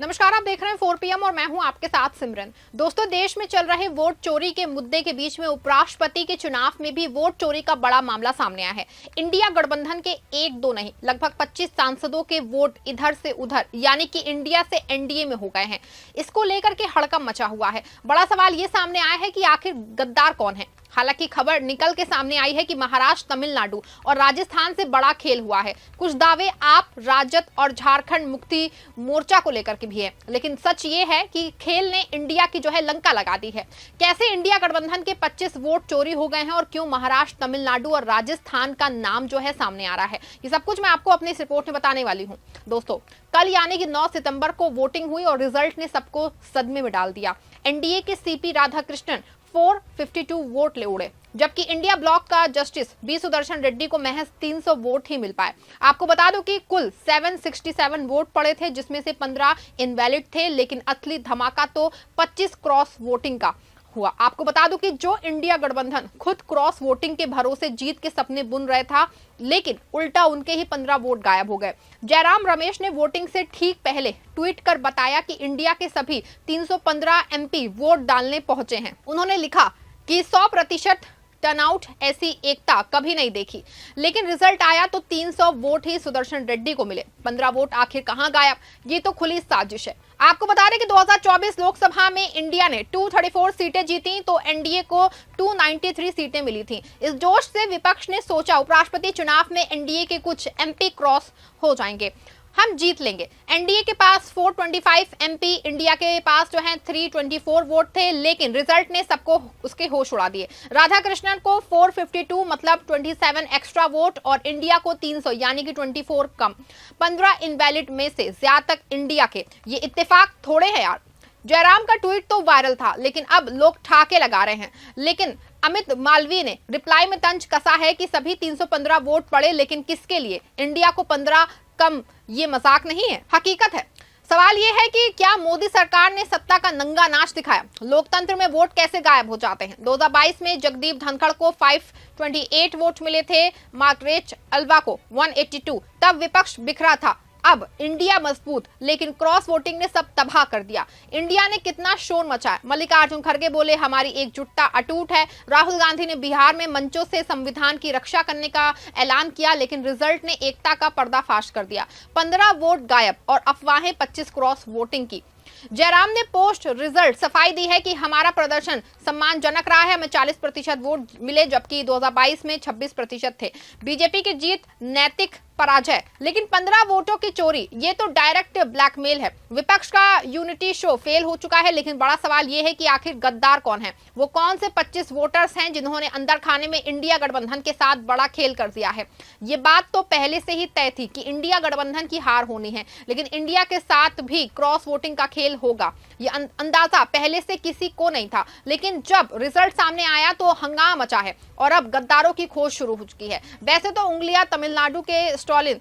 नमस्कार, आप देख रहे हैं 4 PM और मैं हूं आपके साथ सिमरन। दोस्तों, देश में चल रहे वोट चोरी के मुद्दे के बीच में उपराष्ट्रपति के चुनाव में भी वोट चोरी का बड़ा मामला सामने आया है। इंडिया गठबंधन के एक दो नहीं, लगभग 25 सांसदों के वोट इधर से उधर यानी कि इंडिया से एनडीए में हो गए हैं। इसको लेकर के हड़कंप मचा हुआ है। बड़ा सवाल ये सामने आया है कि आखिर गद्दार कौन है। हालांकि खबर निकल के सामने आई है कि महाराष्ट्र, तमिलनाडु और राजस्थान से बड़ा खेल हुआ है। कुछ दावे आप, राजद और झारखंड मुक्ति मोर्चा को लेकर के भी है, लेकिन सच ये है कि खेल ने इंडिया की जो है लंका लगा दी है। कैसे इंडिया गठबंधन के 25 वोट चोरी हो गए हैं और क्यों महाराष्ट्र, तमिलनाडु और राजस्थान का नाम जो है सामने आ रहा है, ये सब कुछ मैं आपको अपनी इस रिपोर्ट में बताने वाली हूँ। दोस्तों, कल यानी कि 9 सितंबर को वोटिंग हुई और रिजल्ट ने सबको सदमे में डाल दिया। एनडीए के सीपी राधाकृष्णन 452 वोट ले उड़े, जबकि इंडिया ब्लॉक का जस्टिस बी सुदर्शन रेड्डी को महज 300 वोट ही मिल पाए। आपको बता दूं कि कुल 767 वोट पड़े थे, जिसमें से 15 इनवैलिड थे, लेकिन असली धमाका तो 25 क्रॉस वोटिंग का हुआ। आपको बता दूं कि जो इंडिया गठबंधन खुद क्रॉस वोटिंग के भरोसे जीत के सपने बुन रहे था, लेकिन उल्टा उनके ही 15 वोट गायब हो गए। जयराम रमेश ने वोटिंग से ठीक पहले ट्वीट कर बताया कि इंडिया के सभी 315 एमपी वोट डालने पहुंचे हैं। उन्होंने लिखा कि 100% टर्नआउट, ऐसी एकता कभी नहीं देखी। लेकिन रिजल्ट आया तो 300 वोट ही सुदर्शन रेड्डी को मिले। 15 वोट आखिर कहां गायब, ये तो खुली साजिश है। आपको बता दें कि 2024 लोकसभा में इंडिया ने 234 सीटें जीती तो एनडीए को 293 सीटें मिली थी। इस जोश से विपक्ष ने सोचा उपराष्ट्रपति चुनाव में एनडीए के कुछ एमपी क्रॉस हो जाएंगे, हम जीत लेंगे। एनडीए के पास 425 एमपी, इंडिया के पास जो है 324 वोट थे, लेकिन रिजल्ट ने सबको उसके होश उड़ा दिए। राधाकृष्णन को 452 मतलब 27 एक्स्ट्रा वोट और इंडिया को 300 यानी कि 24 कम। 15 इनवैलिड में से ज्यादातर इंडिया के। ये इत्तेफाक थोड़े हैं यार। जयराम का ट्वीट तो वायरल था, लेकिन अब लोग ठाके लगा रहे हैं। लेकिन अमित मालवीय ने रिप्लाई में तंज कसा है कि सभी 315 वोट पड़े, लेकिन किसके लिए? इंडिया को 15 कम। ये मजाक नहीं है, हकीकत है। सवाल ये है कि क्या मोदी सरकार ने सत्ता का नंगा नाच दिखाया? लोकतंत्र में वोट कैसे गायब हो जाते हैं? 2022 में जगदीप धनखड़ को 528 वोट मिले थे, मार्गरेट अल्वा को 182। तब विपक्ष बिखरा था। अब इंडिया मजबूत, लेकिन क्रॉस वोटिंग ने सब तबाह कर दिया। इंडिया ने कितना शोर मचाया। मल्लिकार्जुन खड़गे बोले हमारी एकजुटता अटूट है। राहुल गांधी ने बिहार में मंचों से संविधान की रक्षा करने का ऐलान किया, लेकिन रिजल्ट ने एकता का पर्दाफाश कर दिया। 15 वोट गायब और अफवाहें 25 क्रॉस वोटिंग की। जयराम ने पोस्ट रिजल्ट सफाई दी है कि हमारा प्रदर्शन सम्मानजनक रहा है, हमें 40% वोट मिले, जबकि 2022 में 26% थे। बीजेपी की जीत नैतिक पराजय, लेकिन 15 वोटों की चोरी, ये तो डायरेक्ट ब्लैकमेल है। विपक्ष का यूनिटी शो फेल हो चुका है, लेकिन बड़ा सवाल ये है कि आखिर गद्दार कौन है? वो कौन से 25 वोटर्स हैं जिन्होंने अंदर खाने में इंडिया गठबंधन के साथ बड़ा खेल कर दिया है? ये बात तो पहले से ही तय थी कि इंडिया गठबंधन की हार होनी है, लेकिन इंडिया के साथ भी क्रॉस वोटिंग का खेल होगा, ये अंदाजा पहले से किसी को नहीं था। लेकिन जब रिजल्ट सामने आया तो हंगामा मचा है और अब गद्दारों की खोज शुरू हो चुकी है। वैसे तो उंगलियां तमिलनाडु के स्टालिन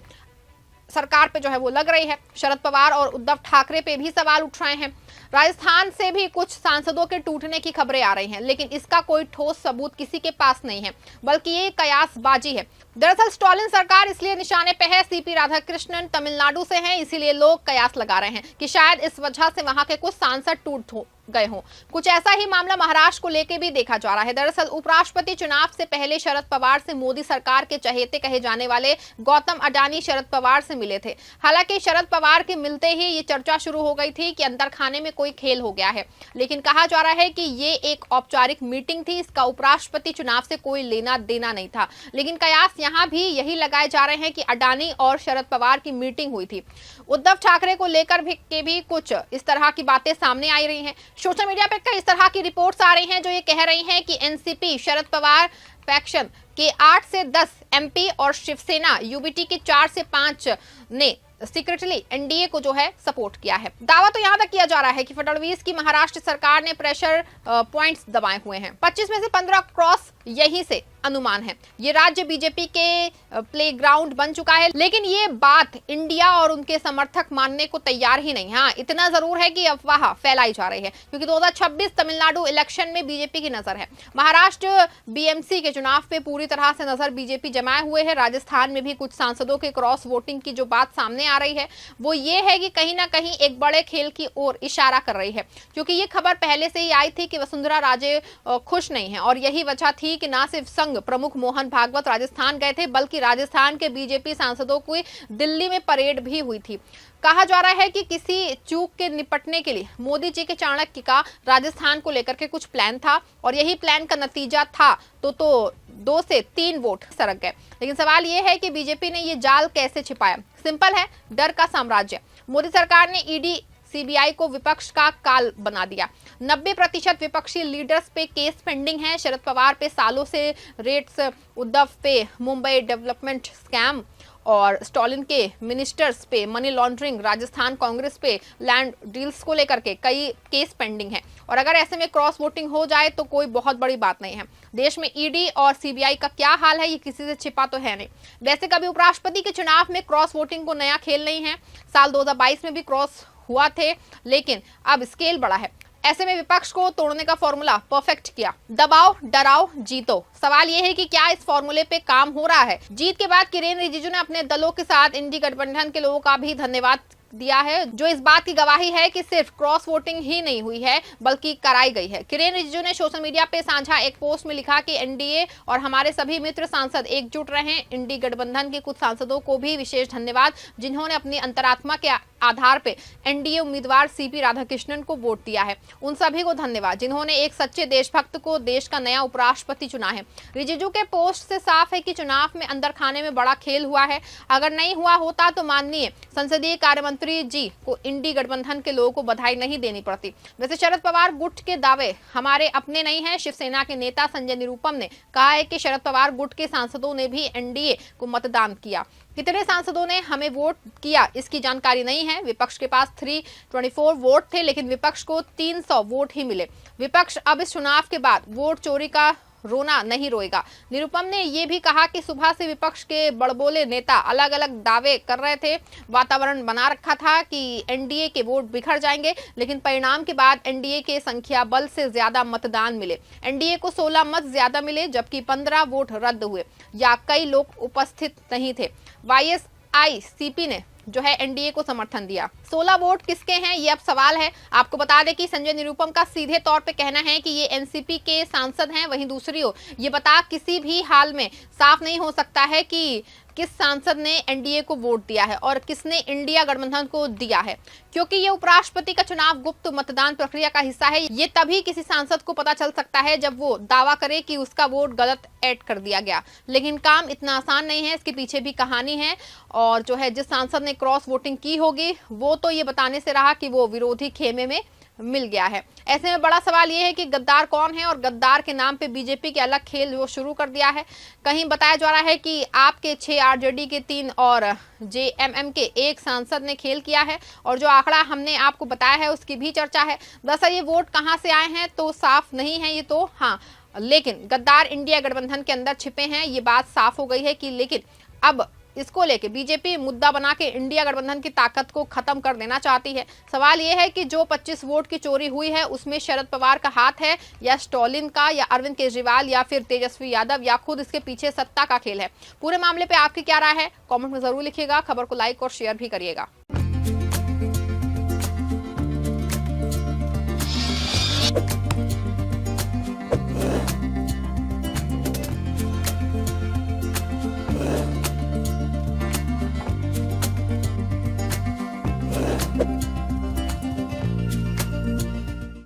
सरकार पे जो है वो लग रही है। शरद पवार और उद्धव ठाकरे पे भी सवाल उठ रहे हैं। राजस्थान से भी कुछ सांसदों के टूटने की खबरें आ रही हैं, लेकिन इसका कोई ठोस सबूत किसी के पास नहीं है, बल्कि ये कयासबाजी है। दरअसल स्टालिन सरकार इसलिए निशाने पे है, सीपी राधाकृष्णन तमिलनाडु से हैं, इसीलिए लोग कयास लगा रहे हैं कि शायद इस वजह से वहां के कुछ सांसद टूट गए हों। कुछ ऐसा ही मामला महाराष्ट्र को लेकर भी देखा जा रहा है। दरअसल उपराष्ट्रपति चुनाव से पहले शरद पवार से मोदी सरकार के चहेते कहे जाने वाले गौतम अडानी शरद पवार से मिले थे। हालांकि शरद पवार के मिलते ही ये चर्चा शुरू हो गई थी कि अंदर खाने में कोई खेल हो गया है, लेकिन कहा जा रहा है कि ये एक औपचारिक मीटिंग थी, इसका उपराष्ट्रपति चुनाव से कोई लेना देना नहीं था। लेकिन कयास यहाँ भी यही लगाए जा रहे हैं कि अडानी और शरद पवार की मीटिंग हुई थी। उद्धव ठाकरे को लेकर भी कुछ इस तरह की बातें सामने आई रही हैं। सोशल मीडिया पर कई इस तरह की रिपोर्ट्स आ रही हैं जो ये कह रही हैं कि एनसीपी शरद पवार फैक्शन के 8 से 10 एमपी और शिवसेना यूबीटी के 4 से 5 ने सीक्रेटली एनडीए को जो है सपोर्ट किया है। दावा तो यहां तक किया जा रहा है कि फडणवीस की महाराष्ट्र सरकार ने प्रेशर पॉइंट्स दबाए हुए हैं। 25 में से 15 क्रॉस यहीं से अनुमान है। ये राज्य बीजेपी के प्लेग्राउंड बन चुका है, लेकिन ये बात इंडिया और उनके समर्थक मानने को तैयार ही नहीं। हाँ, इतना जरूर है कि अफवाह फैलाई जा रही है, क्योंकि 2026 तमिलनाडु इलेक्शन में बीजेपी की नजर है। महाराष्ट्र बीएमसी के के चुनाव पे पूरी तरह से नजर बीजेपी जमाए हुए है। राजस्थान में भी कुछ सांसदों के क्रॉस वोटिंग की जो बात सामने आ रही है वो ये है कि कहीं ना कहीं एक बड़े खेल की ओर इशारा कर रही है, क्योंकि ये खबर पहले से ही आई थी कि वसुंधरा राजे खुश नहीं है और यही वजह थी कि ना सिर्फ संघ प्रमुख मोहन भागवत राजस्थान गए थे, बल्कि राजस्थान के बीजेपी सांसदों की दिल्ली में परेड भी हुई थी। कहा जा रहा है कि किसी चूक के निपटने के लिए मोदी जी के चाणक्य का राजस्थान को लेकर के कुछ प्लान था और यही प्लान का नतीजा था तो 2 से 3 वोट सरक गए। लेकिन सवाल यह है कि बीजेपी ने ये जाल कैसे छिपाया। सिंपल है, डर का साम्राज्य। मोदी सरकार ने ईडी सीबीआई को विपक्ष का काल बना दिया। 90% विपक्षी लीडर्स पे केस पेंडिंग है। शरद पवार पे सालों से रेट्स, उद्धव पे मुंबई डेवलपमेंट स्कैम और स्टॉलिन के मिनिस्टर्स पे मनी लॉन्ड्रिंग, राजस्थान कांग्रेस पे लैंड डील्स को लेकर के कई केस पेंडिंग है। और अगर ऐसे में क्रॉस वोटिंग हो जाए तो कोई बहुत बड़ी बात नहीं है। देश में ईडी और सीबीआई का क्या हाल है ये किसी से छिपा तो है नहीं। वैसे कभी उपराष्ट्रपति के चुनाव में क्रॉस वोटिंग को नया खेल नहीं है। साल 2022 में भी क्रॉस हुआ थे, लेकिन अब स्केल बड़ा है। ऐसे में विपक्ष को तोड़ने का फॉर्मूला परफेक्ट किया। दबाओ, डराओ, जीतो। सवाल यह है कि क्या इस फॉर्मूले पे काम हो रहा है। जीत के बाद किरेन रिजिजू ने अपने दलों के साथ इंडी गठबंधन के लोगों का भी धन्यवाद दिया है, जो इस बात की गवाही है कि सिर्फ क्रॉस वोटिंग ही नहीं हुई है बल्कि कराई गई है। किरेन रिजिजू ने सोशल मीडिया पे साझा एक पोस्ट में लिखा कि एनडीए और हमारे सभी मित्र सांसद एकजुट रहे। इंडी गठबंधन के कुछ सांसदों को भी विशेष धन्यवाद, जिन्होंने अपनी अंतरात्मा के आधार पे एनडीए उम्मीदवार सीपी राधाकृष्णन को वोट दिया है। उन सभी को धन्यवाद जिन्होंने एक सच्चे देशभक्त को देश का नया उपराष्ट्रपति चुना है। रिजिजू के पोस्ट से साफ है कि चुनाव में अंदर खाने में बड़ा खेल हुआ है। अगर नहीं हुआ होता तो माननीय संसदीय कार्य मंत्री जी को इंडी गठबंधन के लोगों को बधाई नहीं देनी पड़ती। वैसे शरद पवार गुट के दावे हमारे अपने नहीं है। शिवसेना के नेता संजय निरुपम ने कहा है कि शरद पवार गुट के सांसदों ने भी एनडीए को मतदान किया। कितने सांसदों ने हमें वोट किया इसकी जानकारी नहीं है। विपक्ष के पास 324 वोट थे, लेकिन विपक्ष को 300 वोट ही मिले। विपक्ष अब इस चुनाव के बाद वोट चोरी का रोना नहीं रोएगा। निरुपम ने यह भी कहा कि सुबह से विपक्ष के बड़बोले नेता अलग अलग दावे कर रहे थे। वातावरण बना रखा था कि एनडीए के वोट बिखर जाएंगे, लेकिन परिणाम के बाद एनडीए के संख्या बल से ज्यादा मतदान मिले। एनडीए को 16 मत ज्यादा मिले, जबकि 15 वोट रद्द हुए या कई लोग उपस्थित नहीं थे। वाईएसआईसीपी ने जो है एनडीए को समर्थन दिया। 16 वोट किसके हैं ये अब सवाल है। आपको बता दें कि संजय निरुपम का सीधे तौर पे कहना है कि ये एनसीपी के सांसद हैं। वहीं दूसरी ओर ये बता किसी भी हाल में साफ नहीं हो सकता है कि किस सांसद ने एनडीए को वोट दिया है और किसने इंडिया गठबंधन को दिया है, क्योंकि ये उपराष्ट्रपति का चुनाव गुप्त मतदान प्रक्रिया का हिस्सा है। ये तभी किसी सांसद को पता चल सकता है जब वो दावा करे कि उसका वोट गलत ऐड कर दिया गया। लेकिन काम इतना आसान नहीं है, इसके पीछे भी कहानी है। और जो है जिस सांसद ने क्रॉस वोटिंग की होगी वो तो ये बताने से रहा कि वो विरोधी खेमे में मिल गया है। ऐसे में बड़ा सवाल यह है कि गद्दार कौन है और गद्दार के नाम पे बीजेपी के अलग खेल वो शुरू कर दिया है। कहीं बताया जा रहा है कि आपके 6, आरजेडी के 3 और जेएमएम के 1 सांसद ने खेल किया है और जो आंकड़ा हमने आपको बताया है उसकी भी चर्चा है। दरअसल ये वोट कहां से आए हैं तो साफ नहीं है ये तो, हाँ, लेकिन गद्दार इंडिया गठबंधन के अंदर छिपे हैं, ये बात साफ हो गई है कि लेकिन अब इसको लेके बीजेपी मुद्दा बना के इंडिया गठबंधन की ताकत को खत्म कर देना चाहती है। सवाल यह है कि जो 25 वोट की चोरी हुई है उसमें शरद पवार का हाथ है या स्टॉलिन का या अरविंद केजरीवाल या फिर तेजस्वी यादव या खुद इसके पीछे सत्ता का खेल है। पूरे मामले पे आपकी क्या राय है कमेंट में जरूर लिखिएगा। खबर को लाइक और शेयर भी करिएगा।